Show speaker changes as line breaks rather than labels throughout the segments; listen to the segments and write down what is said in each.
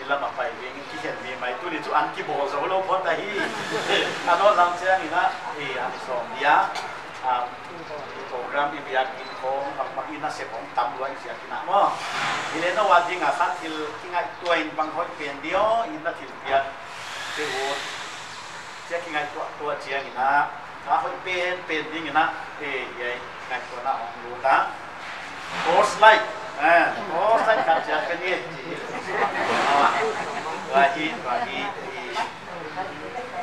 lama apa ini kisah ni mai tu ni tu anki boh so lo pun dah hi ano lang siang ina ani som dia program ini biar kita makina sepong tamluan siang kita mo ini no wajib ngasak til kingai tuain banghoi pen dio ina til biar sewo siang kingai tua siang ina hoi pen ding ina yai kingai tua na ong luta course like course like kerja kini wajib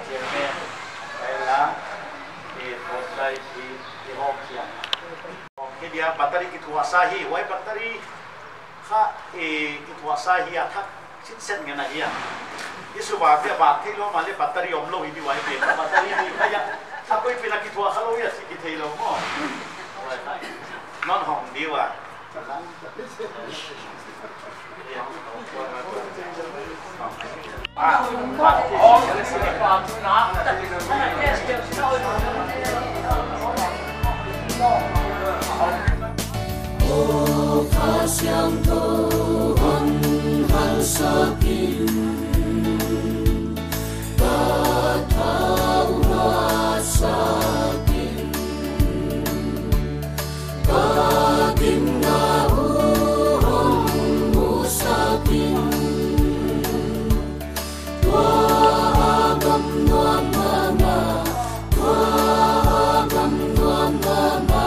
Jerman Thailand course like di Hong Kong Oke dia bateri kituasahi, wai bateri ha kituasahi atak sinsen ngena dia. Isu bagai bagai lo male bateri omlo ini wai be bateri ini kayak aku ini nak kitua kalau ya si kita lo mo. Non hong dia.
Oh, kasih Tuhan hasakin, batau hasakin, batin nauhong musakin, tuagam nuam mama, tuagam nuam mama.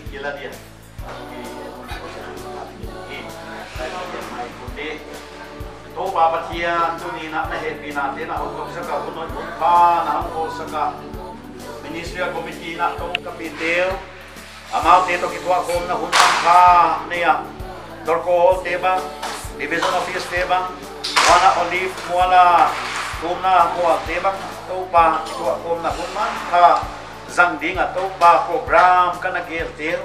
Gila dia. To baba tia tu ni nak happy na te na hukum saka hunoi hunpa na humko saka ministerial committee na to kapiteo amau te to kitwa kom na hunpa niya dorko teba division office teba wana olive muala kumna mual teba to pa kitwa kom na hunman ha zangding ato ba program kana geltel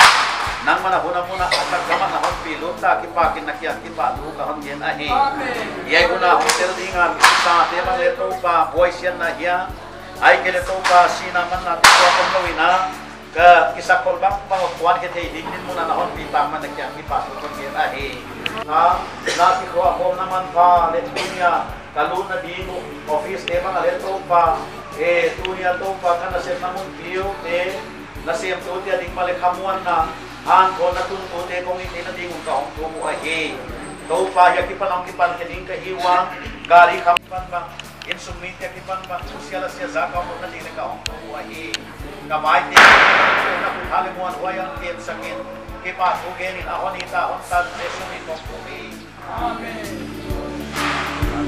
nang mana huna muna atak kama na hon pilot ta kipakin nakyan kipalu ka hon yen ahi yai guna hotel dinga sa te ba leto pa voice yan na hiya ai ke leto pa sina man na to ko lowina ka kisakol bang pangkuan ke te din muna na hon pitang man nakyan kipalu ko yen ahi na ki ko ako naman pa letunya kaluna dino office te ba leto pa tunya to pa kana set namun bio na siyem to dia ding malekamuan na han ko na tunto te kong hindi na dingon ka ong tumo ahi to pa ya kipan keding kahiwang gari kapan ba insumit ya kipan ba sosial siya zaka mo na ding ka ong tumo ahi kamay te na halimuan wayang ket sakin kipa tugenin ahon ita on tad esumi kong tumi amen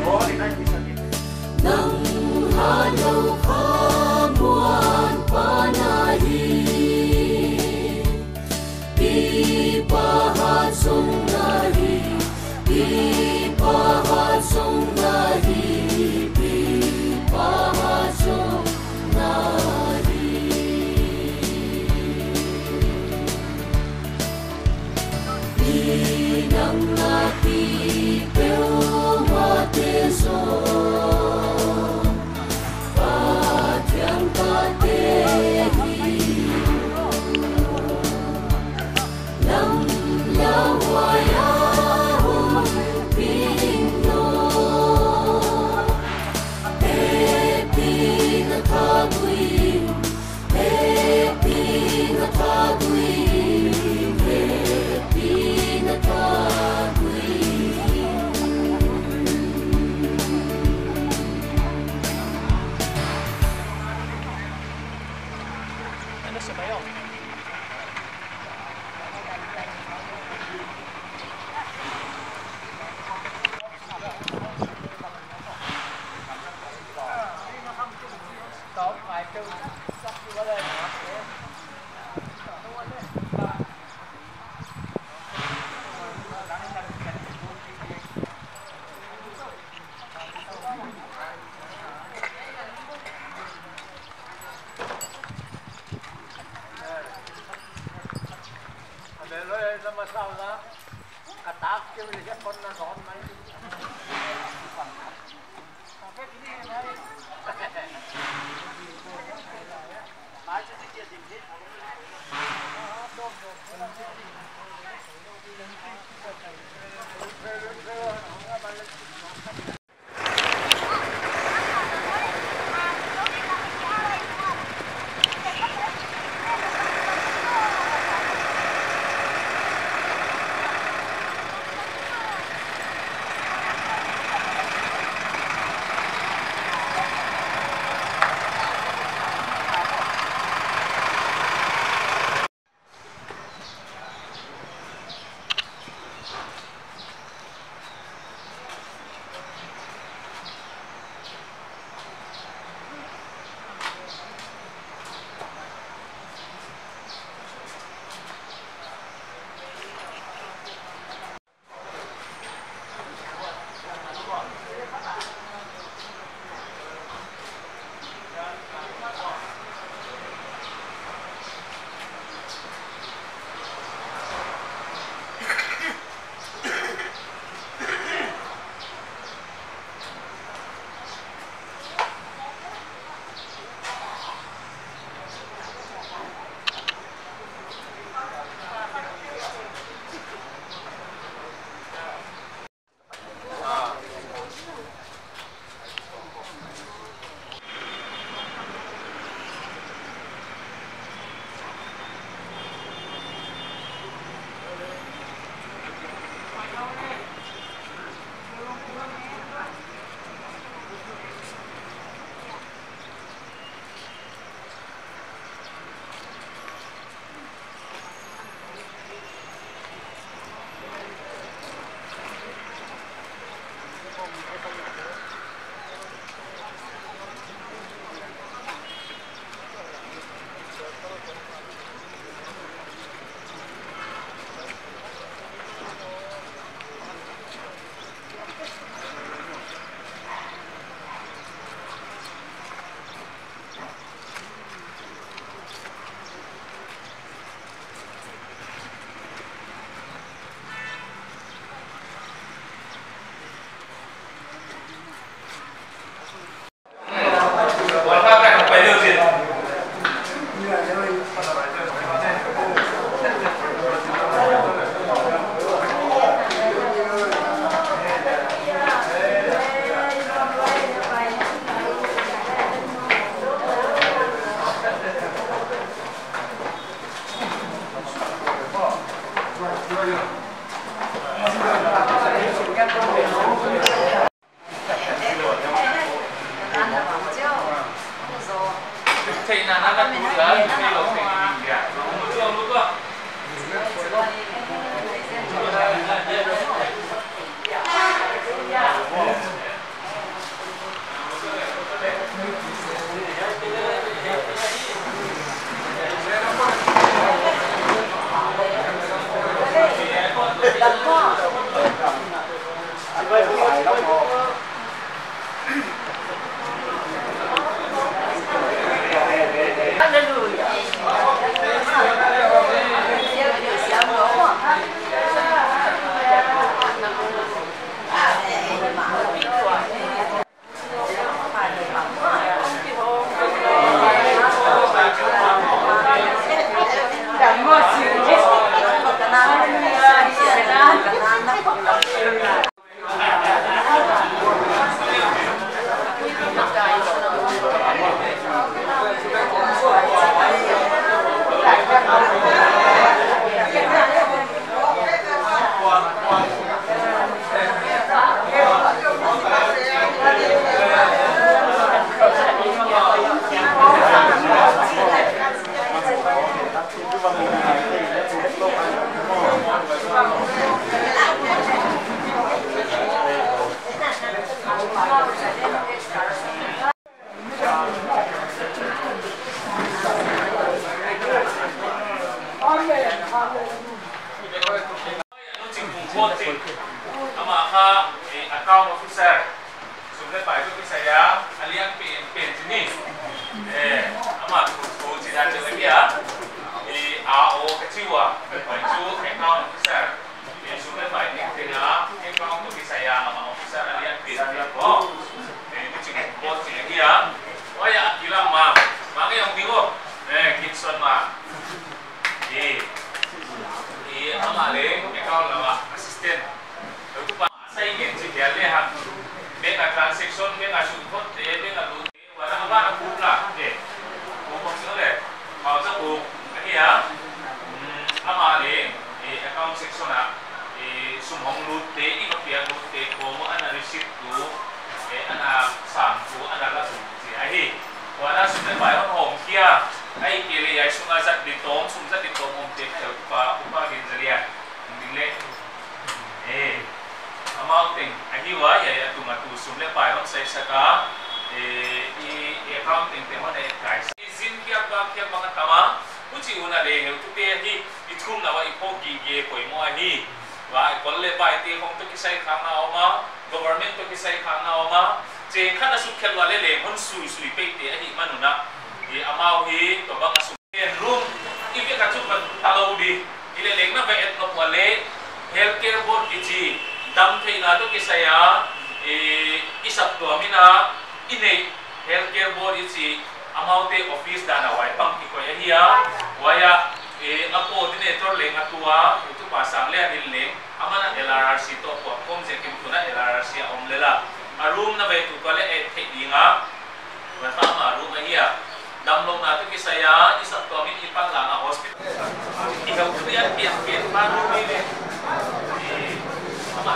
oh dinay sakin
nang halaw kamuan panahi ipahasong nahi ipahasong nahi ipahasong nahi inang natin
เลยจะมาเศร้าละกระตักเกี่ยวกับคนละร้อนไหมมาจะได้เกี่ยวกับ
account officer. Sudah Pak itu saya alian PNP jenis. Amat kau tidak ada lagi ya. RO cái chiu à phải chú account officer thì chúng ta phải nhận tiền á account officer à mà officer là liên tiền đó thì cái chuyện có chuyện gì á ôi ya kỹ lắm mà cái ông tiêu nè Gibson mà thì ama le account là assistant rồi tụi bạn xây dựng chỉ cái này ha bên là transaction bên là số code bên là lưu và nó ba là cục là để cục không sửa để vào rất cục cái gì á ama le account section à sum hong lưu tế ít có tiền lưu tế có một anh là receipt tu anh là sản tu anh là gì ấy và nó sum đến bài home kia ai kia là ai sum azat di tom sum azat di tom home tế theo upa ginzaria dingle amounting ahi wa ya tu matu sum le bài home sai saka accounting te hone kai zin kia ba tama uchi una le heu tu te hi ithum na wa ipoki ge poimo ahi và còn lệ bài thì không tôi kisai khang na oma government tôi kisai khang na oma je khana su khel wale le hon sui pe te ahi manuna di amau hi to bang asu room ibe ka chu ban talo di ile leng na ve et no wale healthcare board kichi dam thei na to kisaya isap to amina ine healthcare board ichi amau te office dana wai pang ki ko ya waya apo coordinator leng atua itu pasang le anil leng amana LRRC to ko kom je kim tuna LRRC om lela room na ve tu kale e thedinga wa ta ma room ahia damlong na to kisaya isap to min ipang la na hospital ikaw tu yan pian pa room ni ama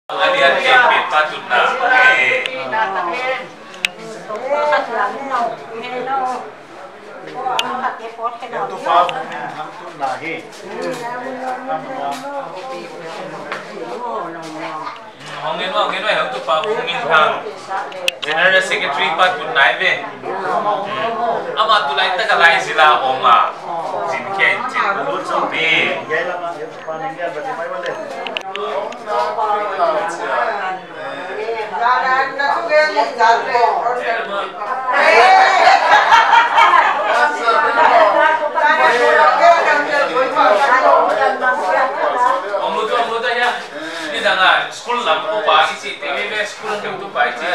alian pian pa tuna
tu pa ang tu lahi
Hongin wa hang tu pa hongin thang general secretary pa tunai ve ama tu lai ta kalai sila oma jin ken jin lut so bi
yai lama ya tu pa ninga ba mai wale
Om lu ya ni danga school lam ko ba ichi tv school ke tu ba ichi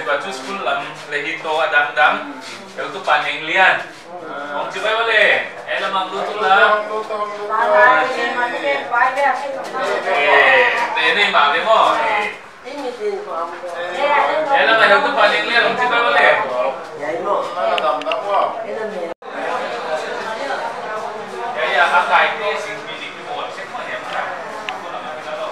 baju school lam lehi to adang dang ke tu pa neng lian om chibai wale ela mang lu tu la ini ma le mo ela ma tu pa neng lian om chibai wale ya hakai ni sing bidik mo se mo ya ma aku nak kita lo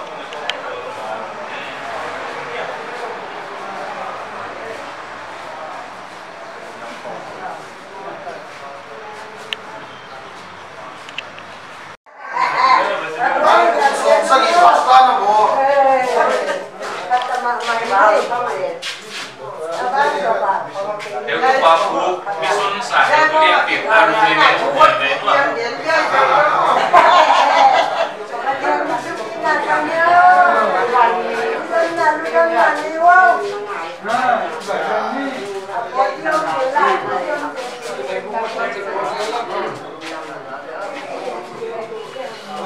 Nếu có ba phút, mi xuân xả hết cái điện tiền ta rồi lên này cũng vậy đấy mà.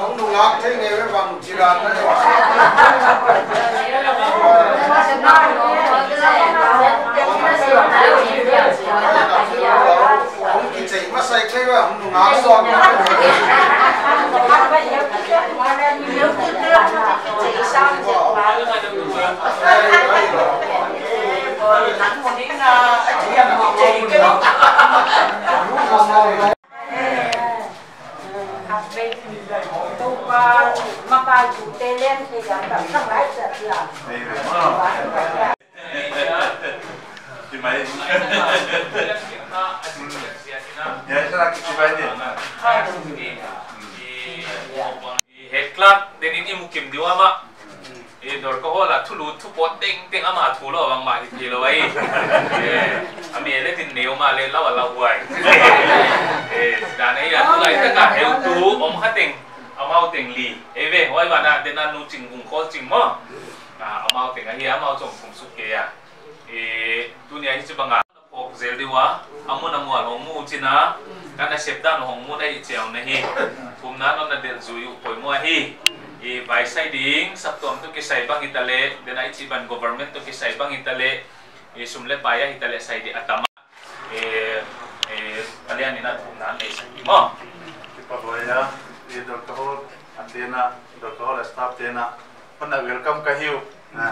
Ông nung lát thế này với bằng chỉ là đấy. Ông chỉ mà sai cái với ông nung lát xong.
Head club dan ini mukim dia mak. Dor ko la thulu thu pot teng teng ama thu lo bang ma ki lo ai. Ami le tin neu ma le la la huai. Dan ai ya tu lai ta ka heu tu om kha teng amau teng li. Ve hoi ba na den na nu ching gung ko ching mo. Amau teng a hi amau chong phung su ke ya. Tu ni ai chu banga pok zel diwa amun amwal hong mu china kana sepdan hong mu dai cheu na hi kumna no na del zuyu poi mo hi i vai sai ding saptom to ki sai bang itale denai chi ban government to ki sai bang itale i sumle paya itale sai di atama kalian ina kumna nei sai mo
Pagoya, di Dr. Hall, Athena, Dr. Hall staff Athena, pernah welcome ke hiu. Nah,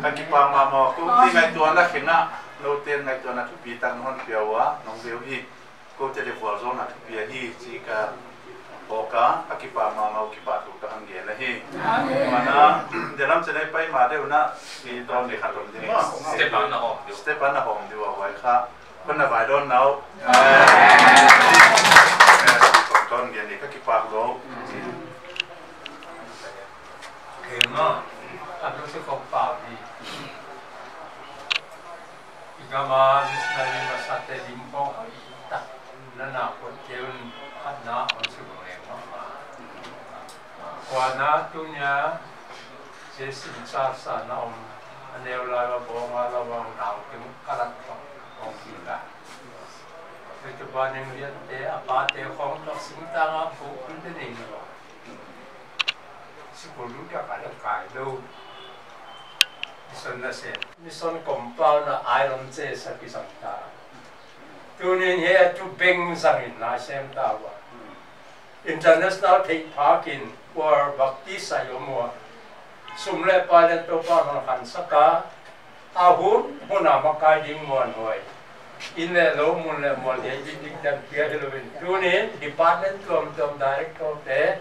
kaki pama mau aku tinggal tuan lah kena, lautan ngai tuan nak pitang non piawa, nong beuhi, kau telefon zona piahi jika boka, kaki pama mau kipat tu kahang gila hi. Mana dalam cenai pai made una di tahun dekaton ini. Stepan na home diwa wai kha, pernah baidon now. Con ghiền thì các cái phàm gỗ
thì mà anh nó sẽ không bảo gì cái mà này mà sát thế điểm có đặt nó nào cũng kêu anh nó ở sự này mà qua nó tu nhà sẽ sinh ra sản ông anh em lại vào bộ mà là vào nào cái cái đặt không gì cả cái thứ ba nên liên tế apa tế không cho sinh ta ngã phụ cũng thế này rồi sự cố lúc cả cái cài đâu mission là gì mission compound là iron chế sa cái sản ta tu nên hệ tu beng sang in là xem ta wa international take part in war bhakti sayomo sum le pa le to pa nó khăn saka ahun hona makai ding mon hoi in le lo mun le mon ye jing dan pia de lo bin tu ne department tom director te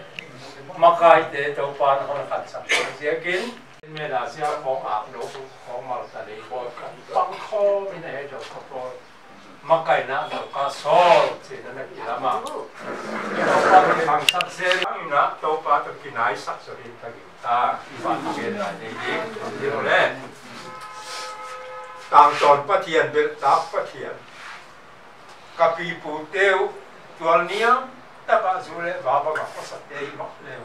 makai te to pa no khat sa sia kin me la sia khong ap no khong mal ta le bo kan pang kho mi ne jo ko pro makai na no ka so che na ki la ma to pa ke bang sak se na to pa to ki nai sak so rin ta ki ta ba ke na ne ji ro le tang ton pa thian bel ta pa thian kapi pu teu tual nia ta ba zule ba ba ko sa te ma le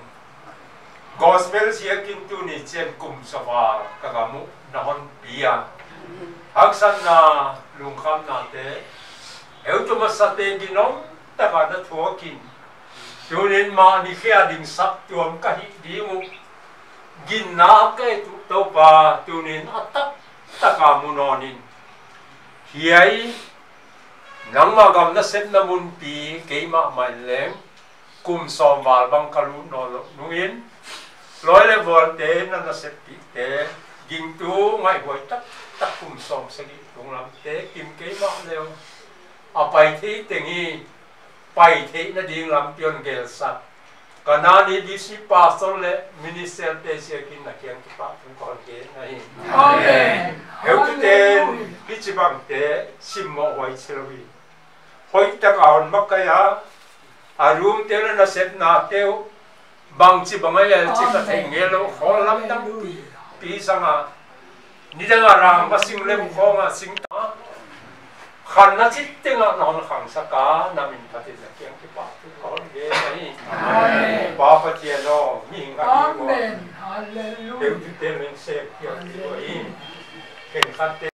gospel sia kin tu ni chen kum sawa ka ga mu na hon pia haksan na lung kham na te eu tu ma sa te ginom ta ba da thuo kin tu nin ma ni khia ding sak tuam ka hi di mu gin na ke tu to pa tu nin atak taka munonin hiai nangma gam na set na mun pi keima mai leng kum som wal bang kalu no nungin loi le vol te na set pi te ging tu ngai hoi tak tak kum som sagi tung lam te kim keima leo apai thi tengi pai thi na ding lam pion gel sat kanani disi pastor le minister te sia kin na kiang ki pa tung kon ke nai amen heu ten pichibang te simmo hoi chelowi hoi tak aon makaya arum te na set na teu bang chi bangaya chi ka thei ngelo kholam dam pi sanga nidanga rang basing le khonga sing ta khan na chit tenga non khang saka namin pati na kiang ki pa tung kon ke nai amen pa pa che no mi nga amen hallelujah heu te men se ki oi ken khatte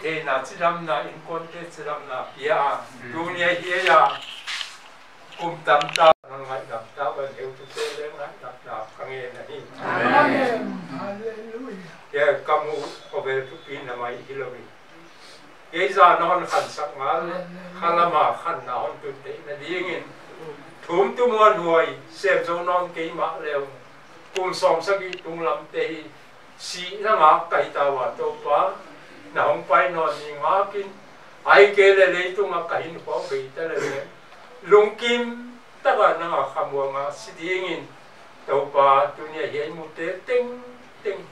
thế na chiram na in kon te chiram na pia dunia hi ya kum tam ta ngai dam ta ba heu tu te le ngai dam ta kange na hi amen hallelujah ya kamu over tu pin na mai hilowi ye za non khan sak ngal khalama khan na on tu te na dingin thum tu mon huai sem zo non ke ma leo kum som sagi tung lam te hi si na nga kai ta wa to pa na hong pai no ni nga kin ai ke le tu nga kai ni po be ta le lung kim ta ba na nga khamwa nga si dingin to pa tu ni he mu te ting ting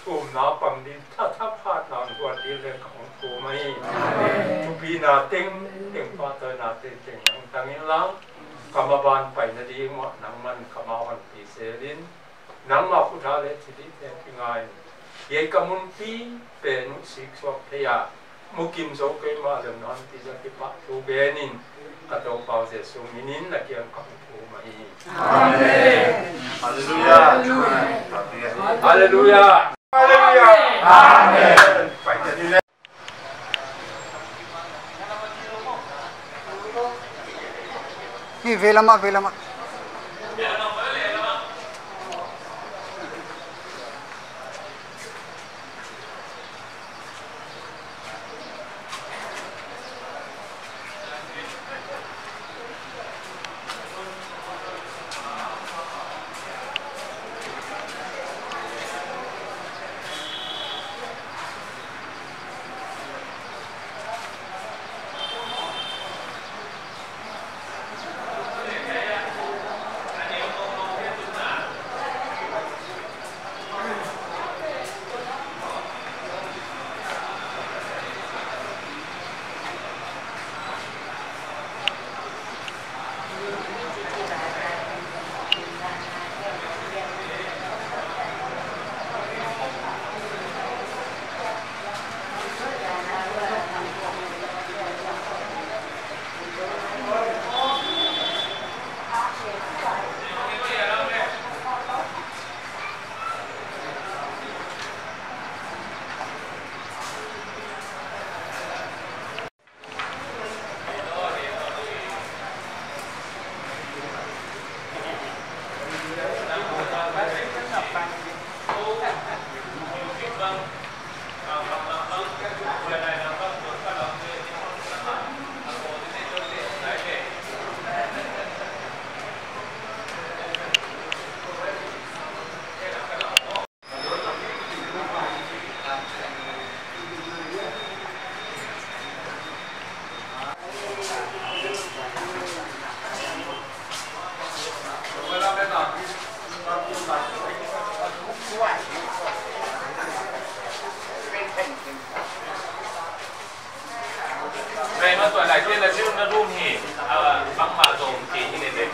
thum na pang din tha tha pha na wa di le khong ko mai tu pi na ting ting pa ta na ting ting ang tangin la kamaban pai na di mo nang man kamawan pi selin nang ma pu tha le thi te pingai ye kamun pi pe nu sik sok te ya mukim zo ke ma le non ti za ki pa tu benin ka to pa se su minin na kian ka pu mai amen
Hallelujah.
hallelujah hallelujah amen pai ni le
Hi velama.
Vậy mà tuổi lại kia là chưa nó room thì băng mà dùng thì như thế này.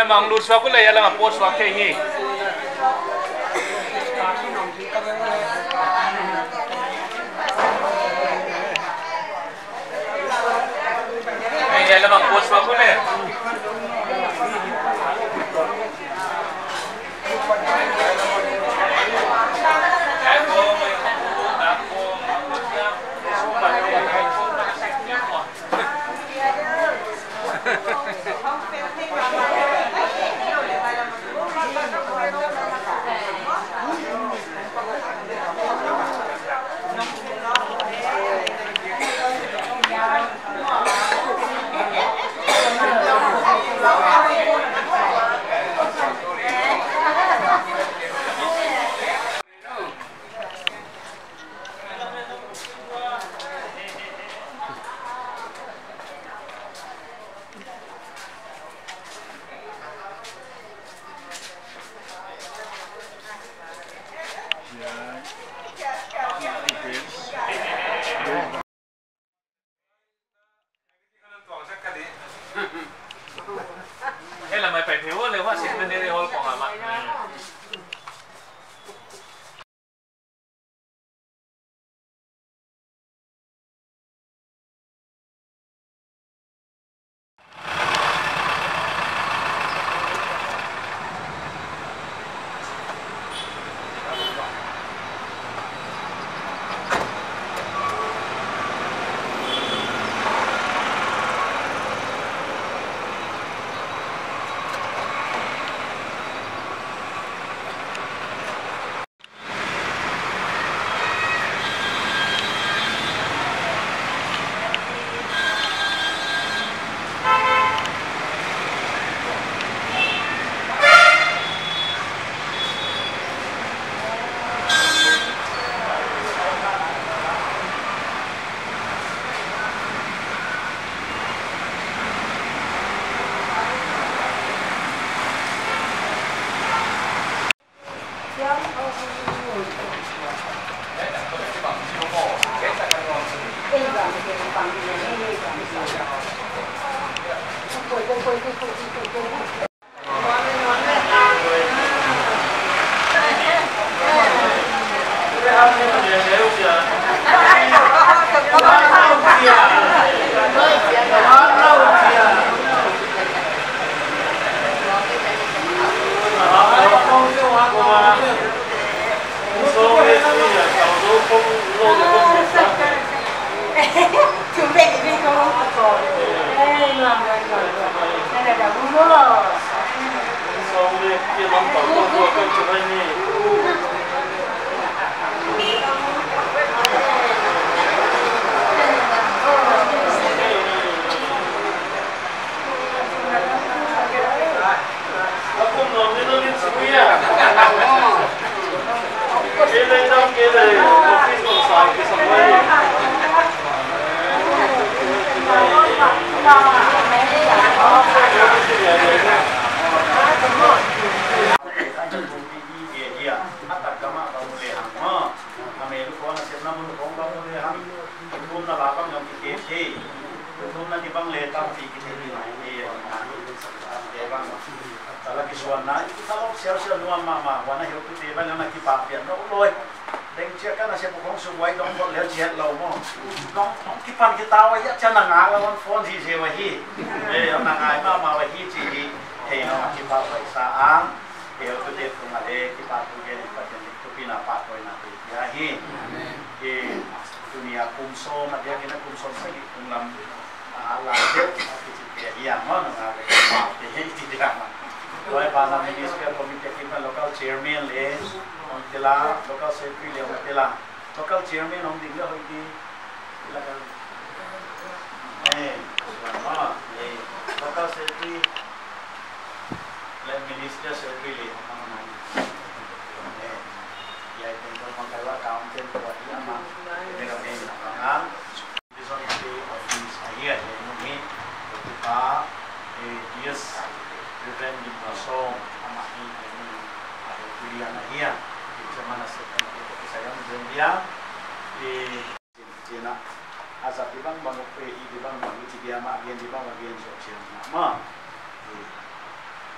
Mang lút swak ko le yala nga post swak ke hi yala mang post swak ko le Thế là mày phải thiếu nếu mà xin bên đây thì thôi còn là mặn.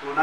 Dun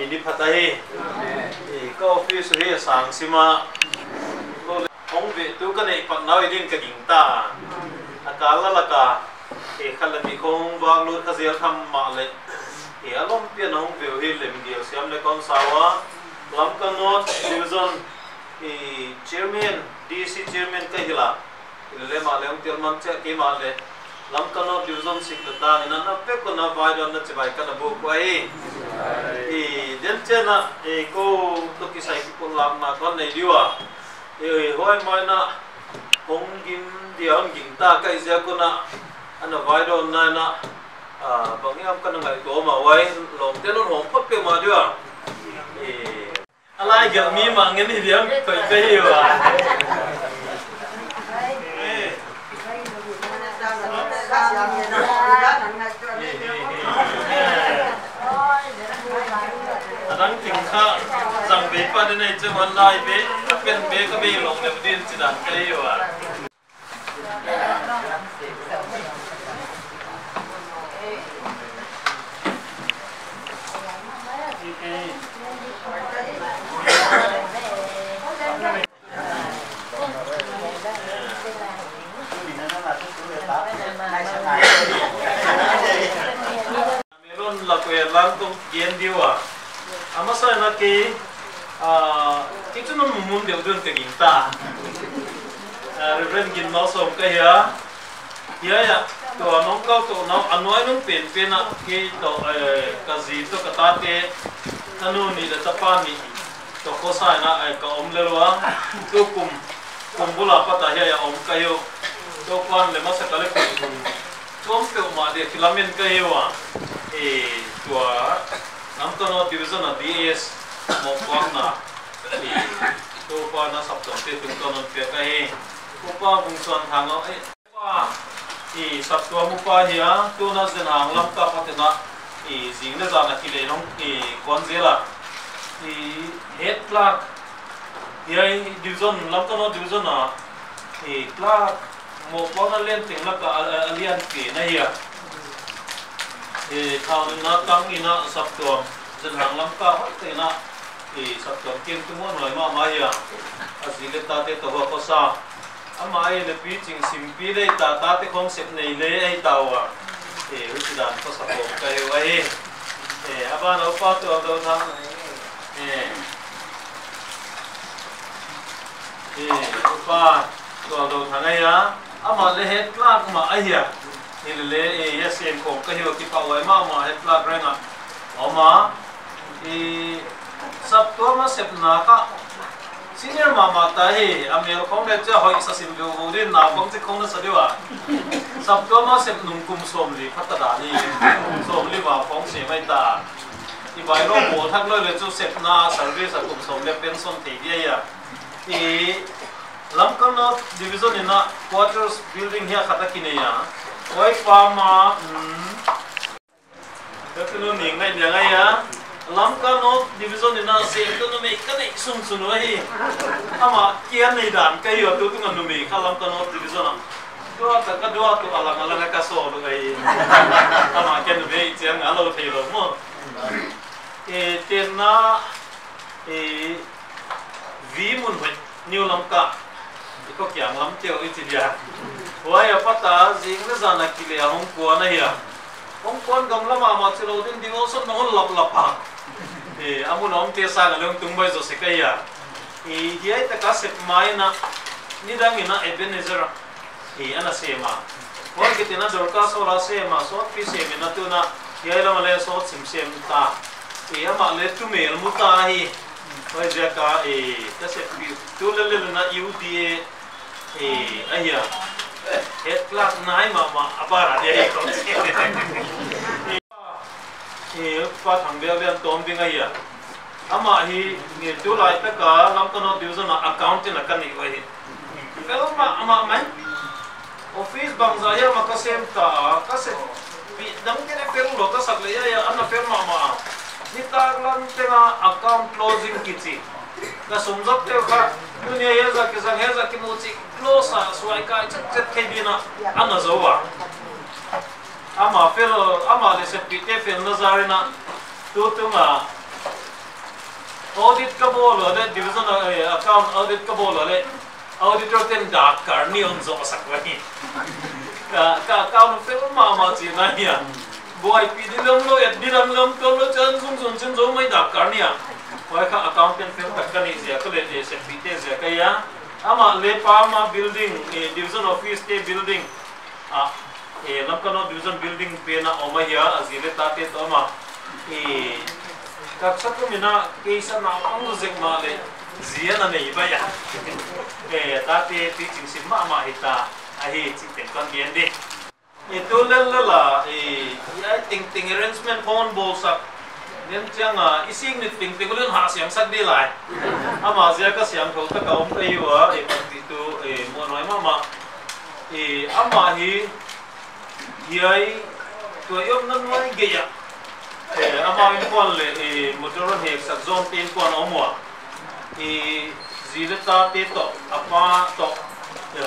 ini phatai ko office he sang sima ko hong ve tu ka nei pak nau idin ka ging ta akala laka khalami khong wang lu khazia tham ma le alom pian hong ve he lem dio siam le kon sawa lam kanot division chairman DC chairman ka hila le ma le ong man che ke ma le lam kanot division secretary na pe ko na vai don na chibai ka na bu ko ai den che na ko to ki sai ko lam na kon nei diwa hoi mai na hong gin diam ging ta kai sia ko na ana vai don na na bang yam ka na ngai to ma wai long te non hong phot pe ma diwa alai ga mi ma ngen ni diam kai kai wa adang tingkha sang be pa de nei che wan lai be apen be ka be long le din chi dan kai wa meron la ko lang tong kien diwa amasa na ke kitu no mumun de udun te ginta reverend gin no som ka ya to anong ka to no anoi nung pen na ke to kazi to katate anu ni da tapani to ko sa na ka omlelwa to kumbula pata ya om kayo to kwan le masa kale kum pe ma de filamen kayo tua nam kono division na DS mo kwang na to pa na sapton te tung kono pe kai ko pa bung son hango pa sapto mo pa hiya to na zen hang lam ka patena jing na za na ki le nong konzela head clerk hiya division lam kono division na clerk mo pa na len ting la ka alian ki na hiya thao na tang ina saptom zen hang lam ka hote na saptom kiem tu mo noi ma ya asile ta te to ko sa ama ai le pi ching sim pi le ta te concept nei le ai tawa husidan ko sa ko kai ai aba no pa to do thang pa to do thang ai ya ama le het klak ma ai ya le yasem ko ka hiwa ki pawai ma hetla grena oma sab to ma sep na ka senior mama ta he amel khong le cha hoi sa sim do din na kom che khong na sa dewa sab to ma sep nung kum som li phat da ni som li wa khong se mai ta i bai ro mo thak lo le chu sep na service kum som le pension te dia ya lam kan division ina quarters building here khata ki ne ya oi pama no ning ngai dia ngai ya lam ka no division ina se to no me ka nei sum sun wai ama kian nei dan kai yo tu ngan no me ka lam ka no division doa ka doa tu alang alang ka so do ngai ama ken be chiang alo thei lo mo ten na vi mun hoi new lam ka ko kyang lam teo i ti dia wai apata jing na jana kile hong ko na ya hong kon gam lama ma chilo din dingo so no lap lapa amun om te sa ga long tung bai zo se kai ya hiai ta ka sep mai na ni dang ina ebenezer ana sema won ke tina dor ka so ra sema so pi se me na tu na hiai la male so sim sem ta ama le tu me mu ta hi wai ja ka ta sep pi tu le le na UDA ahia het klak nai mama abara de ko pa thang be be tom ding ahia ama hi nge tu lai ta ka lam ko no division account na kan ni wai pero ma mai office bang za ya ma ka sem ta ka se bi dang ke ne pero lo ta sak le ya ana per mama ni ta lan te na account closing kichi ka sumjak te kha dunia ya za ke no chi close swai ka chat ke dina ana zowa ama pero ama le se pite fel nazarina tu ma audit ka bolo le division account audit ka bolo le auditor ten da karni on zo sakwani ka account fe ma chi na ya boy pi dilom lo et diram lom ko lo chan sung chen zo mai da karni ya boy ka accountant fe ta kani sia ko le se pite sia ka ya ama le pa ma building division office te building lamkano division building pe na oma ya azile ta te to ma kaksak mina kesa na ang zek ma le zia na nei ba ya ta te teaching sim ma hita ahi chi ten kan bien de itu la ya ting arrangement phone bol sak nen chang ising ni ting lun ha siam sak de lai ama zia ka siam ko ta kaum kai wa ti tu mo noi ma ama hi yai to yom nan mai ge ya ama in kon le motor he sak zone tin kon omwa zileta te to apa to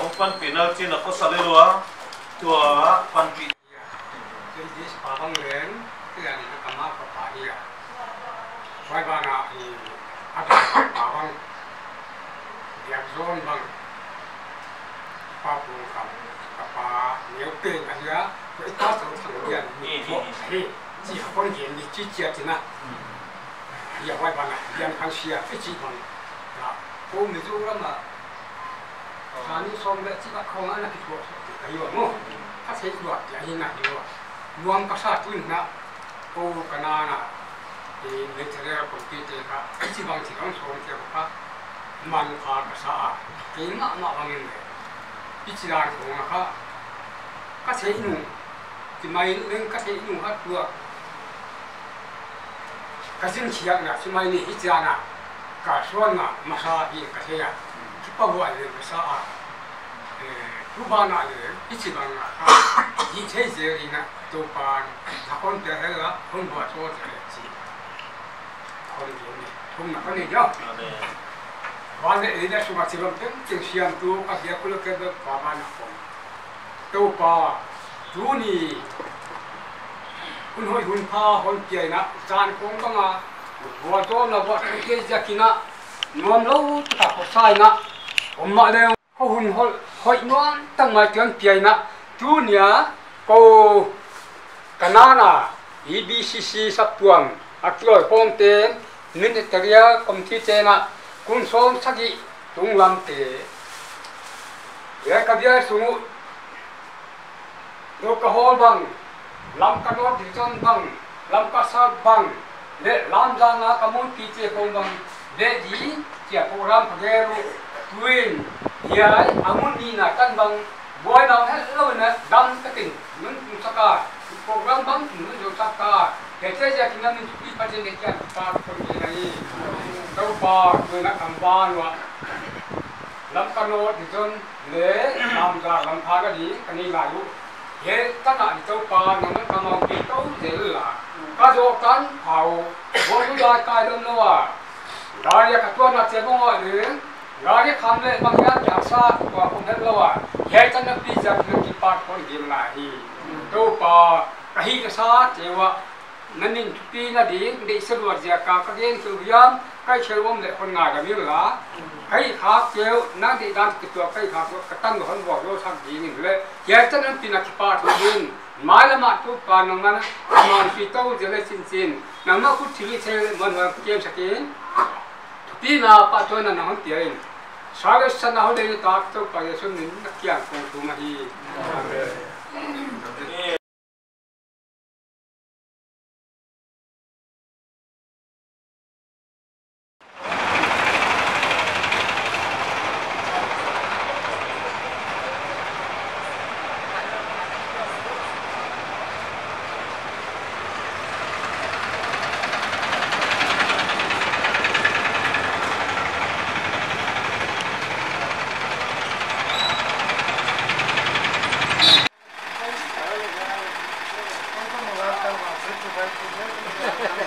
hong pan pinal chin ko salelwa to pan pi
this pabang len ke ani kama pa pa dia wai bana ada pabang dia zone bang pa pu kam pa niu te aja ke ta so thang dia ni chỉ con hiện thì chỉ chết thì na, giờ quay vào này, giờ hàng xia cái chỉ bằng, cô mình chú lắm mà, sáng đi xong đấy chỉ bắt không ăn là cái chuột, cái gì vậy,ถ้าใช้chuộtอย่างนี้นะดีกว่ารวมกระซ่าตุ้นนะcô cái na na, thì mình sẽ ra công ty thì cái chỉ bằng chỉ có số thì cóมันขาดกระซ่ากินน่ะน่ะบางอย่างเลยพิจารณาของนะครับก็ใช้หนุ่มที่ไม่เรื่องก็ใช้หนุ่มฮัทตัวก็สิ่งที่อยากนะที่ไม่นี่พิจารณาก็ส่วนน่ะมาซาอีก็ใช่อะที่ป้าบัวเลยก็ซารูปบ้านน่ะเลยพิจารณายิ่งใช้เสียดีนะตัวปานถ้าคนเจอแล้วคนบัวโซ่จะเลยสิคนเดียวนี่ทุ่งน่ะก็นี่เยอะวันนี้เดี๋ยวสุภาพสตรีจึงเชียงตัวก็เสียคุณลูกเกิดป้าบ้านน่ะคนตัวป้าจูนี่คุณหอยคุณพาคนเกี่ยนะจานคงต้องมาบัวโตนะบัวเกี่ยจะกินนะนวมเล่าตักใส่นะผมมาแล้วเขาหุ่นหอยนวลตั้งมาเกี่ยงเกี่ยนะจูเนี่ยก็กันนานะ EBCC สับตัวอักลอยพงเตนมินเตอรียคอมพิวเตอร์นะคุณสมสักิตุงลำเตะเดี๋ยวกับเดี๋ยวสมุดูกระหอบบังลำกันวัดดิจันบังลำกัสซับบังเละลำจางนะขมุนปีเจคงบังเละจีเจ้าโปรแกรมพเกรุทวินยายอามุนดีนะกันบังบอยน้องเฮลโลนะดังกระติ่งนุ่งสักการโปรแกรมบังนุ่งโยสักการเดี๋ยวจะกินน้ำมันปีปัจจัยเดียวกันปากคนยังไงเต้าปากคือนักทำบ้านวะลำกันวัดดิจันเละลำจากลำพาก็ดีกันนี่ลายุเฮ้ตั้งแต่เจ้าป่านั่งกำลังปีเต้าเจริญละก็โจกันเผาวันนี้ได้กลายเป็นว่าได้ยังกับตัวนักเจ้าบ้านหรือได้ยังคำเล่บางอย่างอยากทราบตัวผมเห็นแล้วว่าเฮ้ตั้งแต่ปีจากเรื่องที่ปากคนเดียวไหนเจ้าป่ากระหิกระซาเจ้าว่านั่นนี่ปีนั่นดีได้สะดวกจากการกระเด็นคือพยายามใกล้เชื่อว่าเด็กคนงานกับมีหรือให้ขาเจียวนั่งดีด้านติดตัวใกล้ขาก็ตั้งหัวหัวโยชักดีนี่เลยแย่จังนั้นปีนักปาทุบินไม้ละมาทุกปานนั้นมันฟีโต้จะเลยสินนั่งมาคุดทีเชลมันว่าเกมสกินปีน่ะปาตัวนั้นนั่งเตียนสายสนาเขาเลยตัดตัวไปส่วนนี้นักเกี่ยงคงตัวมาดี
Hãy subscribe cho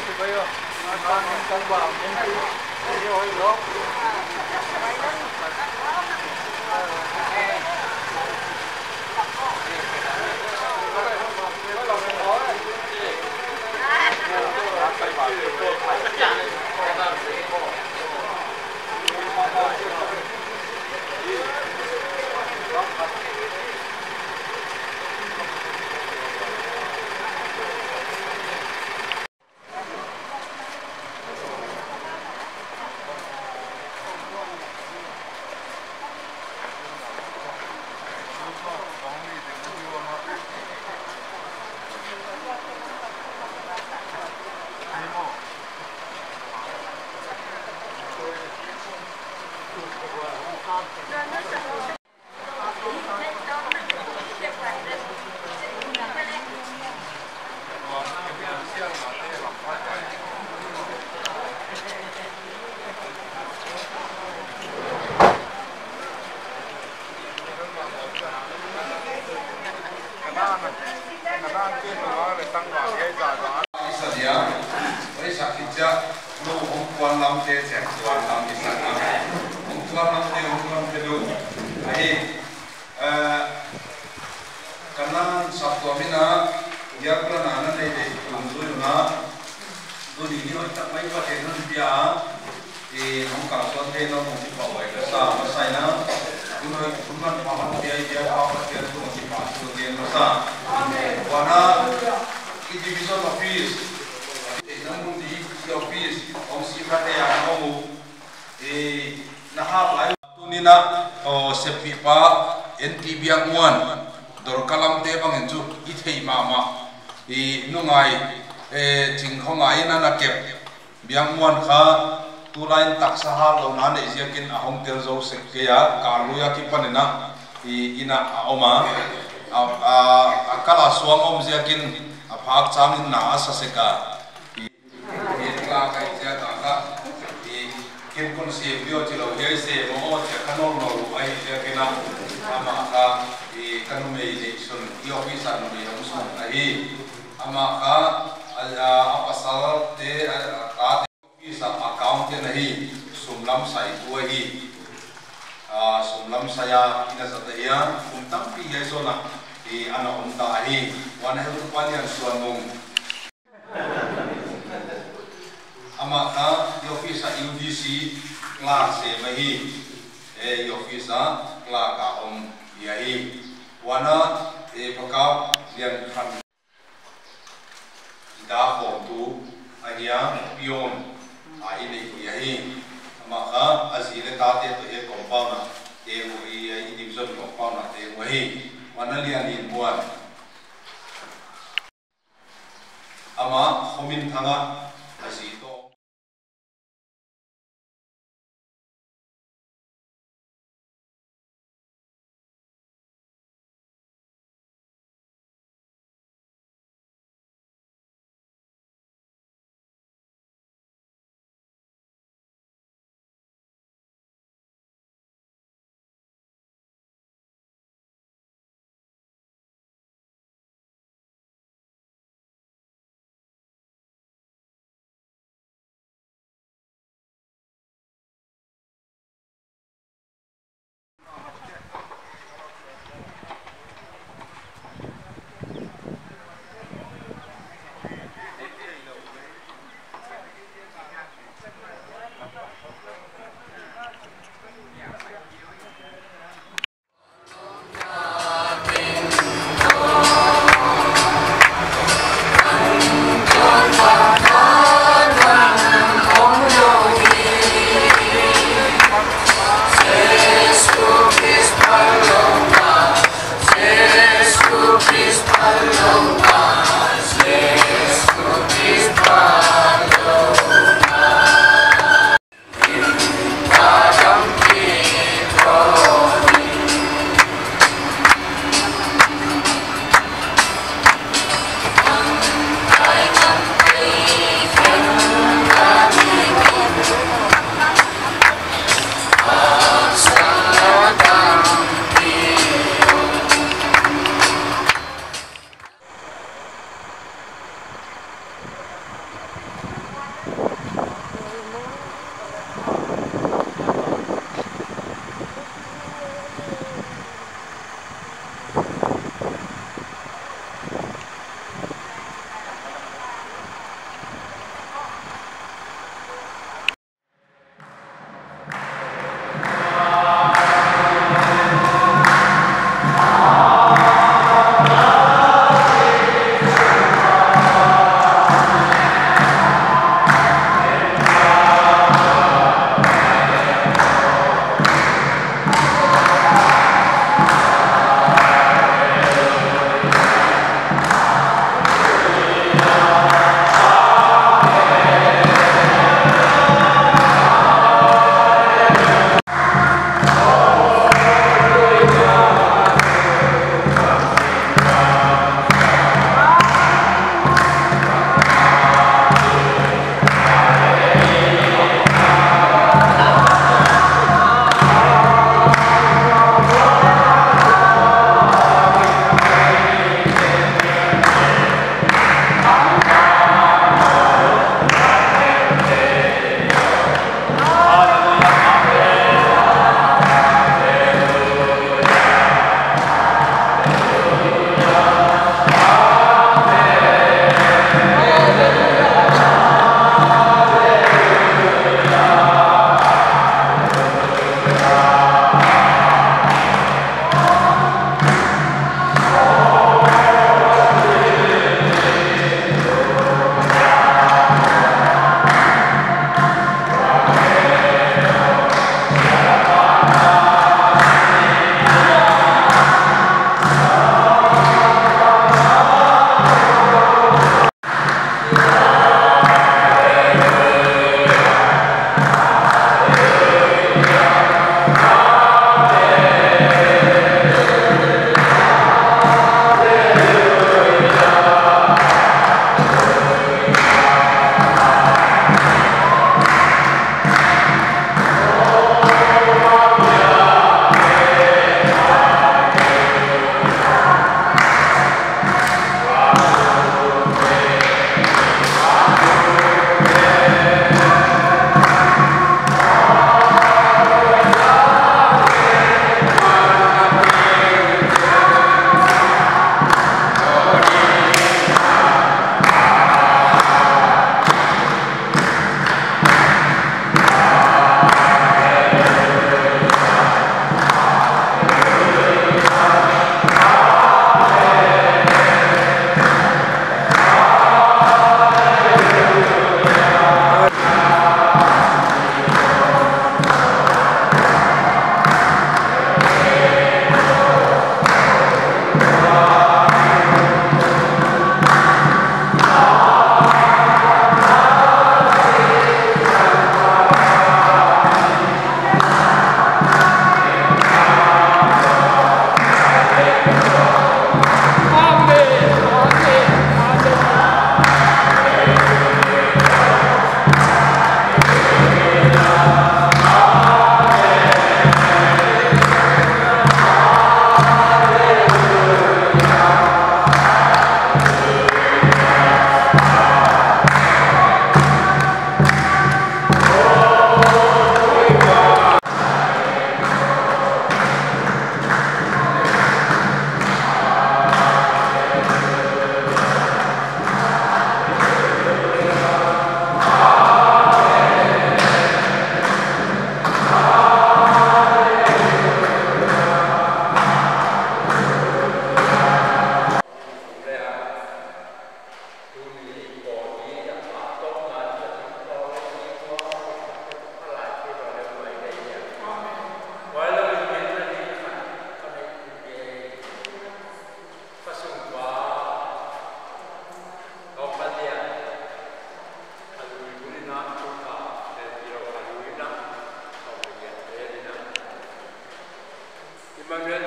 kênh Ghiền Mì Gõ để không bỏ lỡ
Isadia, oi sakitja, lu ongkuan lam te cek, kuan lam di sana, ongkuan lam te lu, karena Sabtu amina, dia pernah nana deh, tunggu na, tu ini oi tak mai pakai nun dia, di ongkar suat te no mesti bawa ke sana, sana, tu noi kuman paman dia apa dia tu mesti pasu dia masa, wana division office, namun di office, si kata yang kamu, nahal lain tu nina, sepi pa, NTB yang muan, dorkalam te bang enju, ithei mama, nungai, jingkongai nana kep, biang muan ka, tu lain tak sahal lo nane isiakin ahong terjau sekia, kalau ya kipanena, ina oma, akala suang om isiakin Pak Changin na asaseka itla kai sia ta kim kon si bio ti lo ye se mo te kanol no ai sia kina ama ka kanu me ni sun yo fi san me no sun ai ama ka apa sal te ta fi sa account te nahi sumlam sai tu hi sumlam saya ina sa ta ya untam pi ye so na ana unta hi wana hu palian suanung ama ka ofisa UDC class e mahi ofisa kla ka yahi wana pakap lian khan da ho tu ania pion ai nei yahi ama ka azile ta te to e compound te mo i division compound te mahi wana lian in buat ama homin thanga asito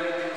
Hallelujah.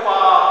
pa